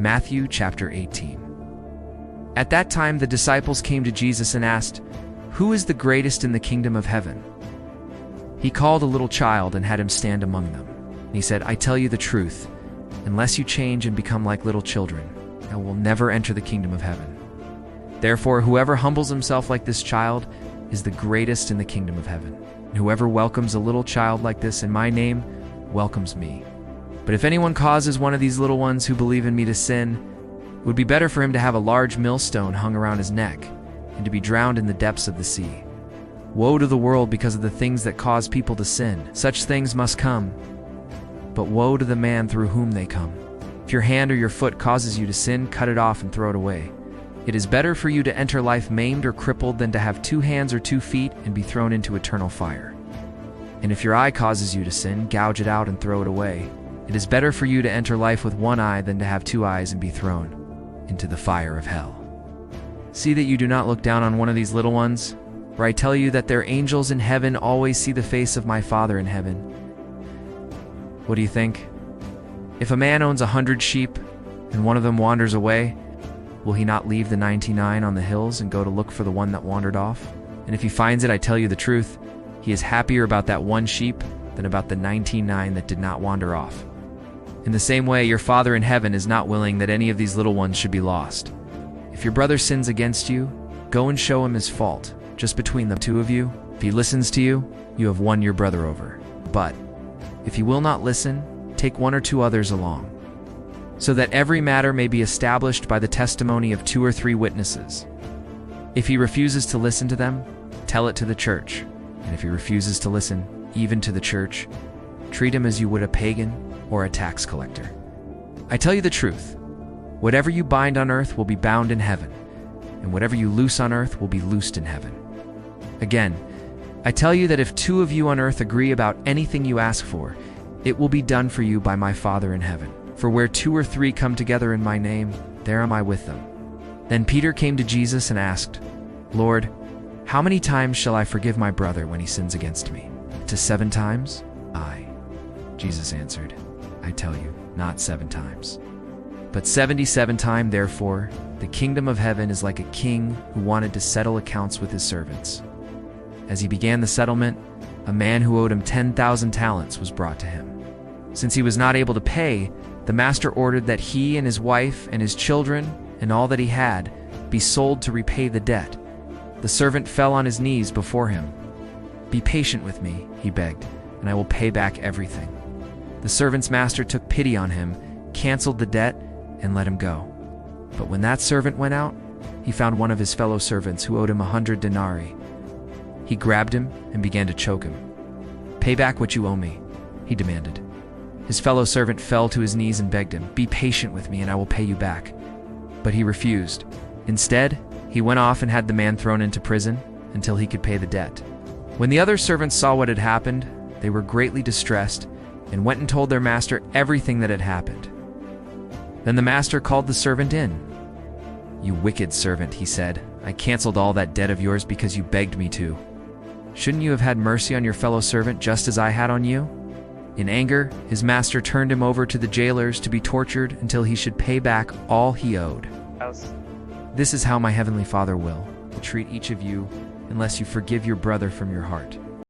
Matthew chapter 18. At that time the disciples came to Jesus and asked, "Who is the greatest in the kingdom of heaven?" He called a little child and had him stand among them. And he said, "I tell you the truth, unless you change and become like little children, you will never enter the kingdom of heaven. Therefore, whoever humbles himself like this child is the greatest in the kingdom of heaven. And whoever welcomes a little child like this in my name welcomes me. But if anyone causes one of these little ones who believe in me to sin, it would be better for him to have a large millstone hung around his neck and to be drowned in the depths of the sea. Woe to the world because of the things that cause people to sin. Such things must come, but woe to the man through whom they come. If your hand or your foot causes you to sin, cut it off and throw it away. It is better for you to enter life maimed or crippled than to have 2 hands or 2 feet and be thrown into eternal fire. And if your eye causes you to sin, gouge it out and throw it away. It is better for you to enter life with 1 eye than to have 2 eyes and be thrown into the fire of hell. See that you do not look down on one of these little ones, for I tell you that their angels in heaven always see the face of my Father in heaven. What do you think? If a man owns 100 sheep and one of them wanders away, will he not leave the 99 on the hills and go to look for the one that wandered off? And if he finds it, I tell you the truth, he is happier about that 1 sheep than about the 99 that did not wander off. In the same way, your Father in heaven is not willing that any of these little ones should be lost. If your brother sins against you, go and show him his fault, just between the 2 of you. If he listens to you, you have won your brother over. But if he will not listen, take 1 or 2 others along, so that every matter may be established by the testimony of 2 or 3 witnesses. If he refuses to listen to them, tell it to the church. And if he refuses to listen, even to the church, treat him as you would a pagan or a tax collector. I tell you the truth, whatever you bind on earth will be bound in heaven, and whatever you loose on earth will be loosed in heaven. Again, I tell you that if 2 of you on earth agree about anything you ask for, it will be done for you by my Father in heaven. For where 2 or 3 come together in my name, there am I with them." Then Peter came to Jesus and asked, "Lord, how many times shall I forgive my brother when he sins against me? To 7 times? Aye." Jesus answered, "I tell you, not 7 times, but 77 times. Therefore, the kingdom of heaven is like a king who wanted to settle accounts with his servants. As he began the settlement, a man who owed him 10,000 talents was brought to him. Since he was not able to pay, the master ordered that he and his wife and his children and all that he had be sold to repay the debt. The servant fell on his knees before him. "Be patient with me," he begged, "and I will pay back everything." The servant's master took pity on him, canceled the debt, and let him go. But when that servant went out, he found one of his fellow servants who owed him 100 denarii. He grabbed him and began to choke him. "Pay back what you owe me," he demanded. His fellow servant fell to his knees and begged him, "Be patient with me and I will pay you back." But he refused. Instead, he went off and had the man thrown into prison until he could pay the debt. When the other servants saw what had happened, they were greatly distressed and went and told their master everything that had happened. Then the master called the servant in. "You wicked servant," he said, "I canceled all that debt of yours because you begged me to. Shouldn't you have had mercy on your fellow servant just as I had on you?" In anger, his master turned him over to the jailers to be tortured until he should pay back all he owed. This is how my heavenly Father will treat each of you unless you forgive your brother from your heart.